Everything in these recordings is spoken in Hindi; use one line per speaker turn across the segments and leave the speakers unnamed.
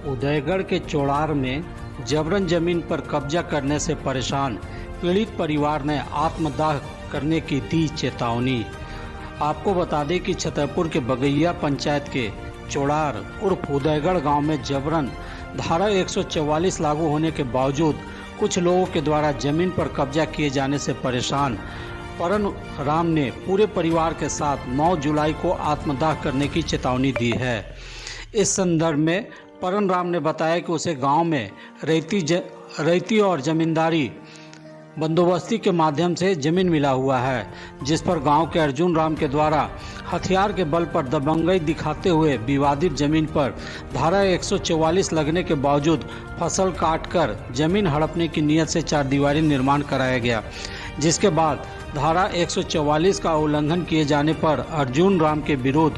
उदयगढ़ के चोड़ार में जबरन जमीन पर कब्जा करने से परेशान पीड़ित परिवार ने आत्मदाह करने की दी चेतावनी। आपको बता दें कि छतरपुर के बगैया पंचायत के चोड़ार उर्फ उदयगढ़ गांव में जबरन धारा 144 लागू होने के बावजूद कुछ लोगों के द्वारा जमीन पर कब्जा किए जाने से परेशान परन राम ने पूरे परिवार के साथ 9 जुलाई को आत्मदाह करने की चेतावनी दी है। इस संदर्भ में परन राम ने बताया कि उसे गांव में रैती और जमींदारी बंदोबस्ती के माध्यम से जमीन मिला हुआ है, जिस पर गांव के अर्जुन राम के द्वारा हथियार के बल पर दबंगई दिखाते हुए विवादित जमीन पर धारा 144 लगने के बावजूद फसल काटकर जमीन हड़पने की नीयत से चारदीवारी निर्माण कराया गया, जिसके बाद धारा 144 का उल्लंघन किए जाने पर अर्जुन राम के विरुद्ध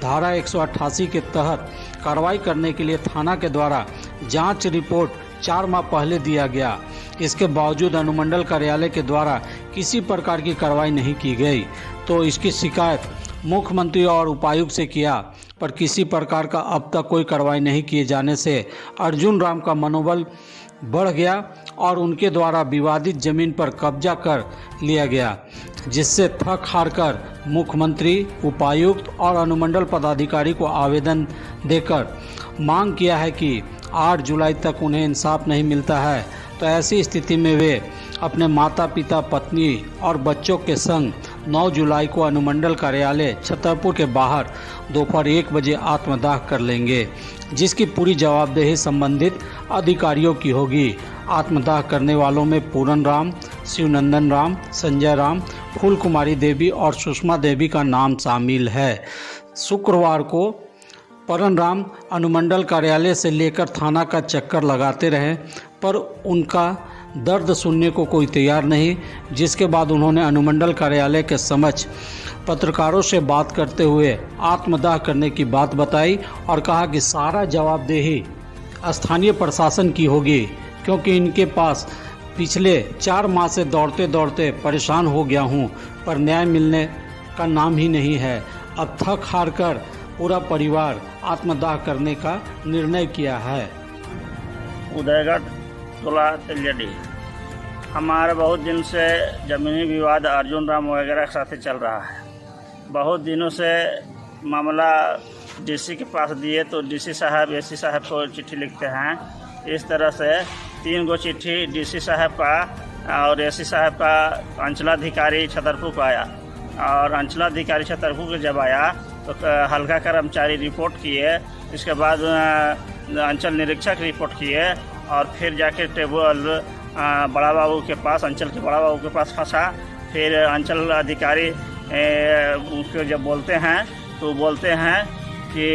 धारा 188 के तहत कार्रवाई करने के लिए थाना के द्वारा जांच रिपोर्ट 4 माह पहले दिया गया। इसके बावजूद अनुमंडल कार्यालय के द्वारा किसी प्रकार की कार्रवाई नहीं की गई, तो इसकी शिकायत मुख्यमंत्री और उपायुक्त से किया, पर किसी प्रकार का अब तक कोई कार्रवाई नहीं किए जाने से अर्जुन राम का मनोबल बढ़ गया और उनके द्वारा विवादित जमीन पर कब्जा कर लिया गया, जिससे थक हार कर मुख्यमंत्री, उपायुक्त और अनुमंडल पदाधिकारी को आवेदन देकर मांग किया है कि 8 जुलाई तक उन्हें इंसाफ नहीं मिलता है तो ऐसी स्थिति में वे अपने माता पिता, पत्नी और बच्चों के संग 9 जुलाई को अनुमंडल कार्यालय छतरपुर के बाहर दोपहर 1 बजे आत्मदाह कर लेंगे, जिसकी पूरी जवाबदेही संबंधित अधिकारियों की होगी। आत्मदाह करने वालों में पूरन राम, शिवनंदन राम, संजय राम, फूल कुमारी देवी और सुषमा देवी का नाम शामिल है। शुक्रवार को परन राम अनुमंडल कार्यालय से लेकर थाना का चक्कर लगाते रहे, पर उनका दर्द सुनने को कोई तैयार नहीं, जिसके बाद उन्होंने अनुमंडल कार्यालय के समक्ष पत्रकारों से बात करते हुए आत्मदाह करने की बात बताई और कहा कि सारा जवाबदेही स्थानीय प्रशासन की होगी, क्योंकि इनके पास पिछले 4 माह से दौड़ते दौड़ते परेशान हो गया हूं, पर न्याय मिलने का नाम ही नहीं है। अब थक हार कर पूरा परिवार आत्मदाह करने का निर्णय किया है।
उदयगढ़ टोला तेलियाडी हमारा बहुत दिन से ज़मीनी विवाद अर्जुन राम वगैरह के साथ चल रहा है। बहुत दिनों से मामला डीसी के पास दिए तो डीसी साहब एसी साहब को चिट्ठी लिखते हैं। इस तरह से 3 गो चिट्ठी डीसी साहब का और एसी साहब का अंचलाधिकारी छतरपुर को आया, और अंचलाधिकारी छतरपुर को जब आया तो हल्का कर्मचारी रिपोर्ट किए, इसके बाद अंचल निरीक्षक रिपोर्ट किए और फिर जाके टेबल बड़ा बाबू के पास, अंचल के बड़ा बाबू के पास फंसा। फिर अंचल अधिकारी उसको जब बोलते हैं तो बोलते हैं कि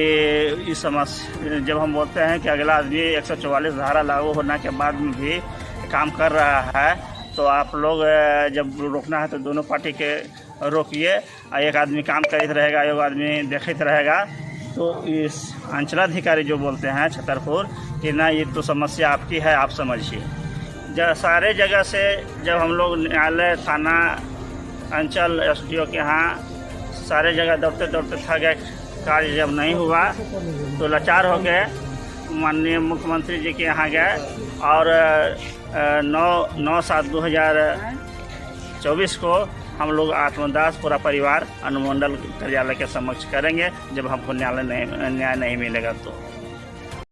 इस समस्या, जब हम बोलते हैं कि अगला आदमी 144 धारा लागू होने के बाद में भी काम कर रहा है, तो आप लोग जब रोकना है तो दोनों पार्टी के रोकिए, एक आदमी काम करते रहेगा, एक आदमी देखते रहेगा। तो इस अंचलाधिकारी जो बोलते हैं छतरपुर कि ना, ये तो समस्या आपकी है, आप समझिए। सारे जगह से जब हम लोग न्यायालय, थाना, अंचल, एसडीओ के यहाँ सारे जगह दौड़ते दौड़ते थक गए, कार्य जब नहीं हुआ तो लाचार हो गए, माननीय मुख्यमंत्री जी के यहाँ गए और 9/7/2024 को हम लोग आत्मदाह पूरा परिवार अनुमंडल कार्यालय के समक्ष करेंगे, जब हमको न्याय नहीं मिलेगा तो।